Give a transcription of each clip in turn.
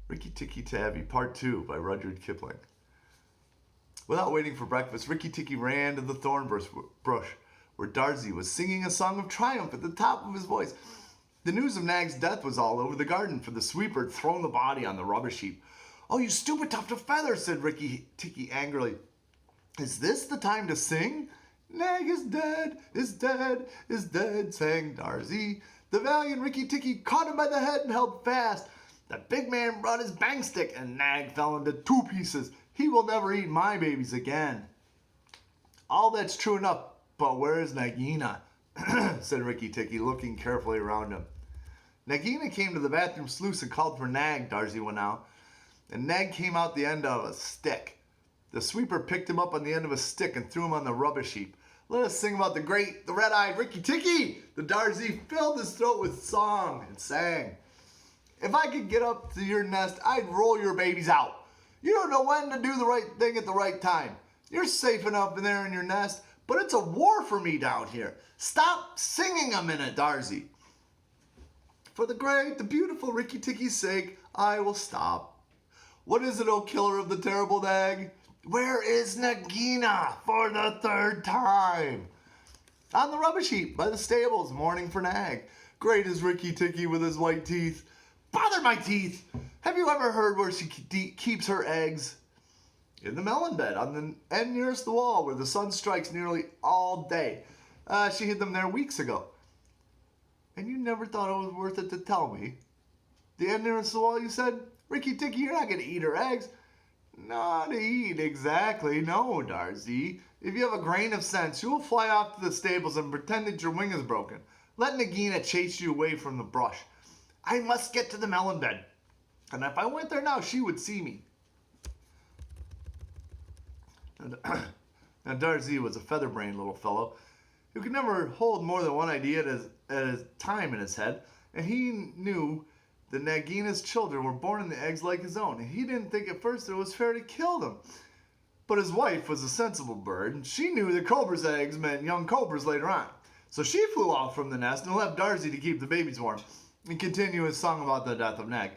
Rikki Tikki Tavi, Part 2 by Rudyard Kipling. Without waiting for breakfast, Rikki Tikki ran to the thorn bush where Darzy was singing a song of triumph at the top of his voice. The news of Nag's death was all over the garden, for the sweeper had thrown the body on the rubbish heap. "Oh, you stupid tuft of feathers," said Rikki Tikki angrily. "Is this the time to sing?" "Nag is dead, is dead, is dead," sang Darzy. The valiant Rikki Tikki caught him by the head and held fast. The big man brought his bang stick, and Nag fell into 2 pieces. "He will never eat my babies again." "All that's true enough, but where is Nagina?" said Rikki Tikki, looking carefully around him. "Nagina came to the bathroom sluice and called for Nag," Darzy went out. "And Nag came out the end of a stick. The sweeper picked him up on the end of a stick and threw him on the rubbish heap. Let us sing about the red-eyed Rikki Tikki." The Darzy filled his throat with song and sang. "If I could get up to your nest, I'd roll your babies out. You don't know when to do the right thing at the right time. You're safe enough in there in your nest, but it's a war for me down here. Stop singing a minute, Darzy." "For the great, the beautiful Rikki Tikki's sake, I will stop. What is it, O killer of the terrible Nag? Where is Nagina for the 3rd time?" "On the rubbish heap by the stables, mourning for Nag. Great is Rikki Tikki with his white teeth." "Bother my teeth! Have you ever heard where she keeps her eggs?" "In the melon bed on the end nearest the wall, where the sun strikes nearly all day. She hid them there weeks ago." "And you never thought it was worth it to tell me?" "The end nearest the wall, you said? Rikki Tikki, you're not going to eat her eggs." "Not eat exactly, no, Darzy. If you have a grain of sense, you will fly off to the stables and pretend that your wing is broken. Let Nagina chase you away from the brush. I must get to the melon bed, and if I went there now, she would see me." Now Darzy was a feather-brained little fellow who could never hold more than one idea at a time in his head, and he knew that Nagina's children were born in the eggs like his own, and he didn't think at first it was fair to kill them. But his wife was a sensible bird, and she knew that cobra's eggs meant young cobras later on. So she flew off from the nest and left Darzy to keep the babies warm and continue his song about the death of Nag.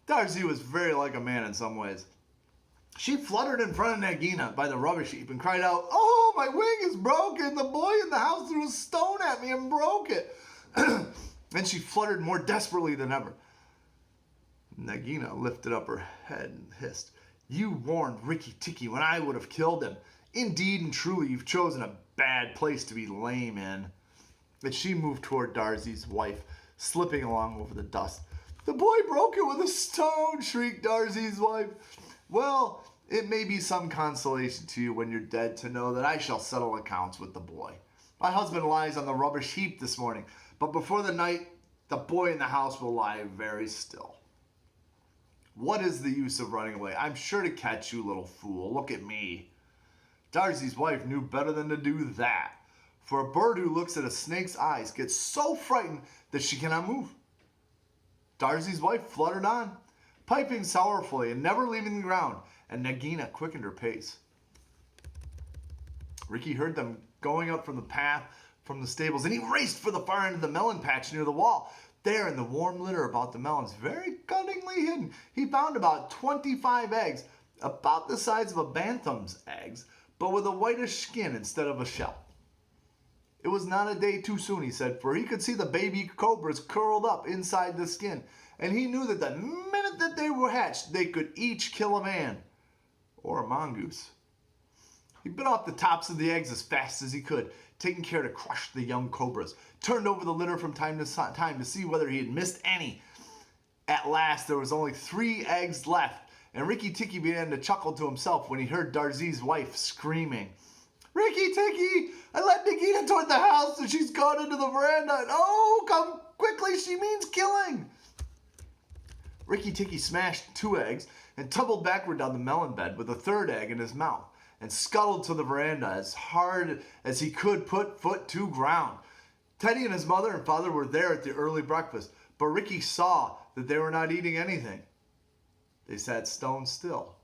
Darzy was very like a man in some ways. She fluttered in front of Nagina by the rubbish heap and cried out, "Oh, my wing is broken! The boy in the house threw a stone at me and broke it." Then she fluttered more desperately than ever. Nagina lifted up her head and hissed, "You warned Rikki Tikki when I would have killed him. Indeed and truly, you've chosen a bad place to be lame in." And she moved toward Darzy's wife, slipping along over the dust. "The boy broke it with a stone," shrieked Darzy's wife. "Well, it may be some consolation to you when you're dead to know that I shall settle accounts with the boy. My husband lies on the rubbish heap this morning, but before the night, the boy in the house will lie very still. What is the use of running away? I'm sure to catch you, little fool. Look at me." Darzy's wife knew better than to do that, for a bird who looks at a snake's eyes gets so frightened that she cannot move. Darzy's wife fluttered on, piping sorrowfully and never leaving the ground, and Nagina quickened her pace. Rikki heard them going up from the path from the stables, and he raced for the far end of the melon patch near the wall. There, in the warm litter about the melons, very cunningly hidden, he found about 25 eggs, about the size of a bantam's eggs, but with a whitish skin instead of a shell. It was not a day too soon, he said, for he could see the baby cobras curled up inside the skin, and he knew that the minute that they were hatched, they could each kill a man or a mongoose. He bit off the tops of the eggs as fast as he could, taking care to crush the young cobras, turned over the litter from time to time to see whether he had missed any. At last, there was only 3 eggs left, and Rikki Tikki began to chuckle to himself when he heard Darzy's wife screaming, "Rikki Tikki, I led Nagina toward the house, and she's gone into the veranda, and oh, come quickly, she means killing." Rikki Tikki smashed 2 eggs and tumbled backward down the melon bed with a 3rd egg in his mouth, and scuttled to the veranda as hard as he could put foot to ground. Teddy and his mother and father were there at the early breakfast, but Rikki saw that they were not eating anything. They sat stone still,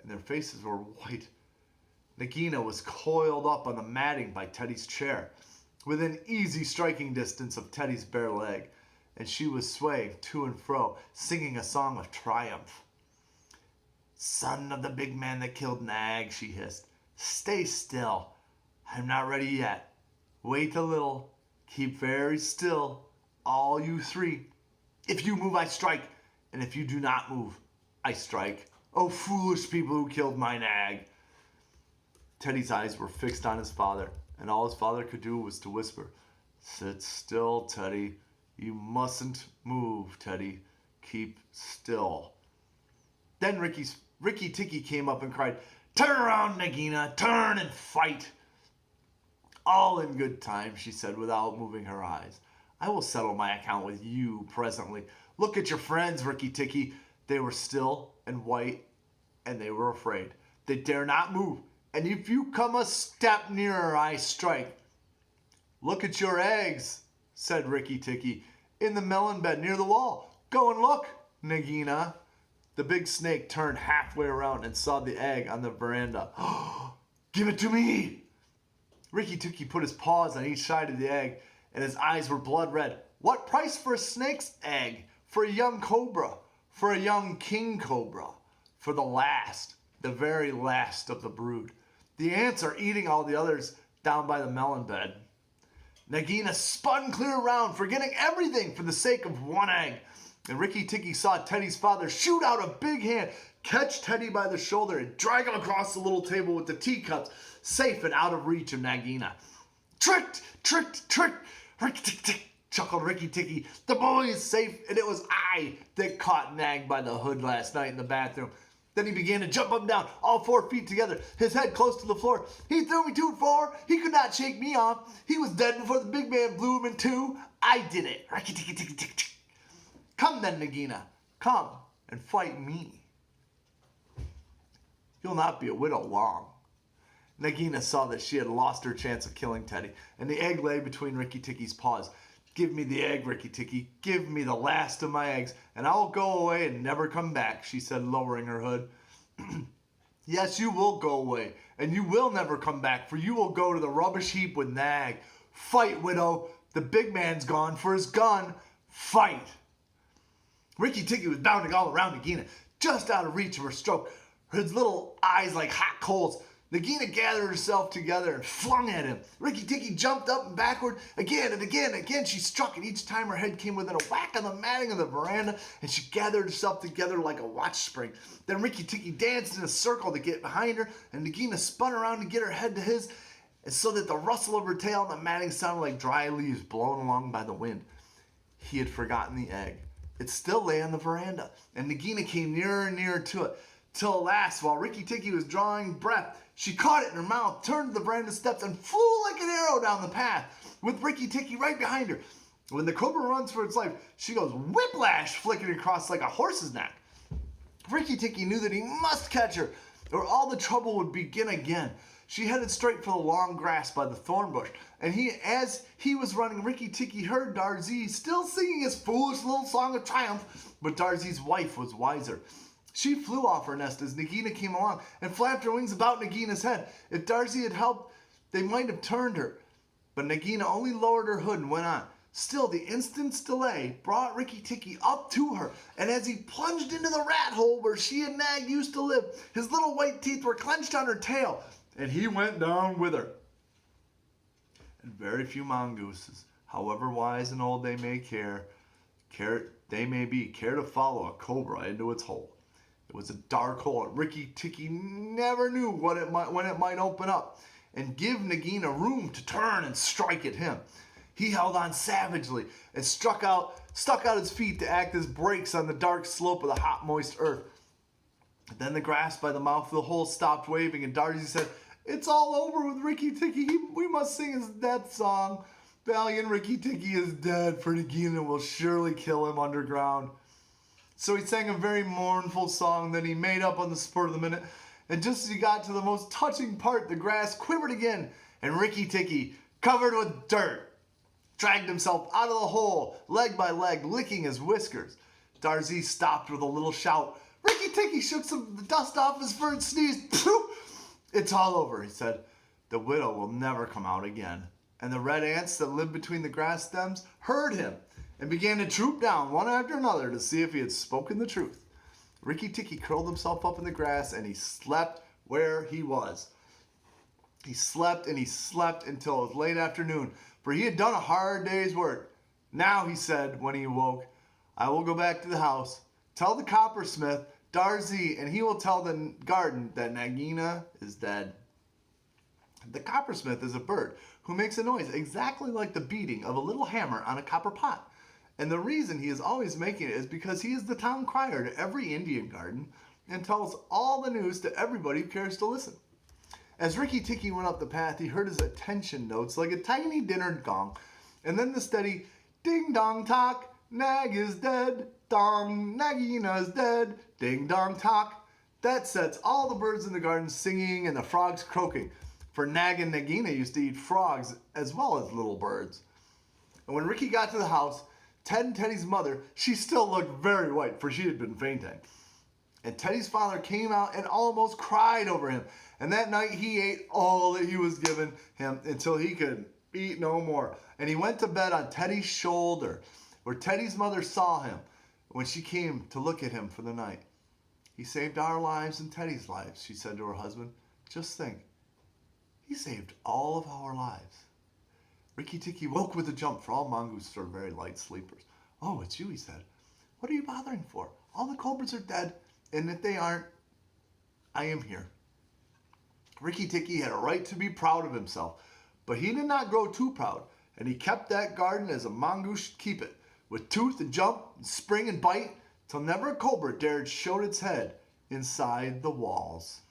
and their faces were white. Nagina was coiled up on the matting by Teddy's chair, within easy striking distance of Teddy's bare leg, and she was swaying to and fro, singing a song of triumph. "Son of the big man that killed Nag," she hissed. "Stay still. I'm not ready yet. Wait a little. Keep very still, all you three. If you move, I strike, and if you do not move, I strike. Oh, foolish people who killed my Nag." Teddy's eyes were fixed on his father, and all his father could do was to whisper, "Sit still, Teddy. You mustn't move, Teddy. Keep still." Then Rikki Tikki came up and cried, "Turn around, Nagina. Turn and fight." "All in good time," she said without moving her eyes. "I will settle my account with you presently. Look at your friends, Rikki Tikki. They were still and white, and they were afraid. They dare not move, and if you come a step nearer, I strike." "Look at your eggs," said Rikki Tikki, "in the melon bed near the wall. Go and look, Nagina." The big snake turned halfway around and saw the egg on the veranda. "Give it to me!" Rikki Tikki put his paws on each side of the egg, and his eyes were blood red. What price for a snake's egg? For a young cobra? For a young king cobra? For the very last of the brood. The ants are eating all the others down by the melon bed. Nagina spun clear around, forgetting everything for the sake of one egg. And Rikki Tikki saw Teddy's father shoot out a big hand, catch Teddy by the shoulder, and drag him across the little table with the teacups, safe and out of reach of Nagina. "Tricked! Tricked! Tricked! Rikki Tikki!" chuckled Rikki Tikki. "The boy is safe, and it was I that caught Nag by the hood last night in the bathroom." Then he began to jump up and down, all 4 feet together, his head close to the floor. "He threw me to the floor. He could not shake me off. He was dead before the big man blew him in two. I did it. Rikki Tikki Tikki Tikki. Come then, Nagina. Come and fight me. You'll not be a widow long." Nagina saw that she had lost her chance of killing Teddy, and the egg lay between Rikki Tikki's paws. "Give me the egg, Rikki Tikki. Give me the last of my eggs, and I will go away and never come back," she said, lowering her hood. "Yes, you will go away, and you will never come back, for you will go to the rubbish heap with Nag. Fight, widow. The big man's gone for his gun. Fight." Rikki Tikki was bounding all around Nagina, just out of reach of her stroke, his little eyes like hot coals. Nagina gathered herself together and flung at him. Rikki Tikki jumped up and backward again and again and again. She struck, and each time her head came within a whack on the matting of the veranda, and she gathered herself together like a watch spring. Then Rikki Tikki danced in a circle to get behind her, and Nagina spun around to get her head to his, and so that the rustle of her tail on the matting sounded like dry leaves blown along by the wind. He had forgotten the egg. It still lay on the veranda, and Nagina came nearer and nearer to it, till at last, while Rikki Tikki was drawing breath, she caught it in her mouth, turned to the veranda steps, and flew like an arrow down the path, with Rikki Tikki right behind her. When the cobra runs for its life, she goes whiplash, flicking across like a horse's neck. Rikki Tikki knew that he must catch her, or all the trouble would begin again. She headed straight for the long grass by the thorn bush, and as he was running, Rikki Tikki heard Darzee still singing his foolish little song of triumph, but Darzee's wife was wiser. She flew off her nest as Nagina came along and flapped her wings about Nagina's head. If Darzee had helped, they might have turned her, but Nagina only lowered her hood and went on. Still, the instant's delay brought Rikki Tikki up to her, and as he plunged into the rat hole where she and Nag used to live, his little white teeth were clenched on her tail, and he went down with her. And very few mongooses, however wise and old they may care to follow a cobra into its hole. It was a dark hole, and Rikki Tikki never knew when it might open up and give Nagina room to turn and strike at him. He held on savagely and stuck out his feet to act as brakes on the dark slope of the hot, moist earth. Then the grass by the mouth of the hole stopped waving, and Darzee said, "It's all over with Rikki Tikki. We must sing his death song. Valiant Rikki Tikki is dead, for Nagina will surely kill him underground." So he sang a very mournful song that he made up on the spur of the minute, and just as he got to the most touching part, the grass quivered again, and Rikki Tikki, covered with dirt, dragged himself out of the hole, leg by leg, licking his whiskers. Darzee stopped with a little shout. Rikki Tikki shook some of the dust off his fur and sneezed. "Phew! It's all over," he said. "The widow will never come out again." And the red ants that lived between the grass stems heard him and began to troop down one after another to see if he had spoken the truth. Rikki Tikki curled himself up in the grass and he slept where he was. He slept and he slept until it was late afternoon, for he had done a hard day's work. Now, he said when he awoke, I will go back to the house, tell the coppersmith, Darzee, and he will tell the garden that Nagina is dead. The coppersmith is a bird who makes a noise exactly like the beating of a little hammer on a copper pot. And the reason he is always making it is because he is the town crier to every Indian garden and tells all the news to everybody who cares to listen. As Rikki Tikki went up the path, he heard his attention notes like a tiny dinner gong, and then the steady ding-dong-tock, Nag is dead, dong, Nagina is dead, ding-dong-tock. That sets all the birds in the garden singing and the frogs croaking, for Nag and Nagina used to eat frogs as well as little birds. And when Rikki got to the house, Ted and Teddy's mother, she still looked very white, for she had been fainting. And Teddy's father came out and almost cried over him. And that night he ate all that he was given him until he could eat no more. And he went to bed on Teddy's shoulder, where Teddy's mother saw him when she came to look at him for the night. He saved our lives and Teddy's lives, she said to her husband. Just think, he saved all of our lives. Rikki Tikki woke with a jump, for all mongooses are very light sleepers. Oh, it's you, he said. What are you bothering for? All the cobras are dead, and if they aren't, I am here. Rikki Tikki had a right to be proud of himself, but he did not grow too proud, and he kept that garden as a mongoose should keep it, with tooth and jump and spring and bite, till never a cobra dared show its head inside the walls.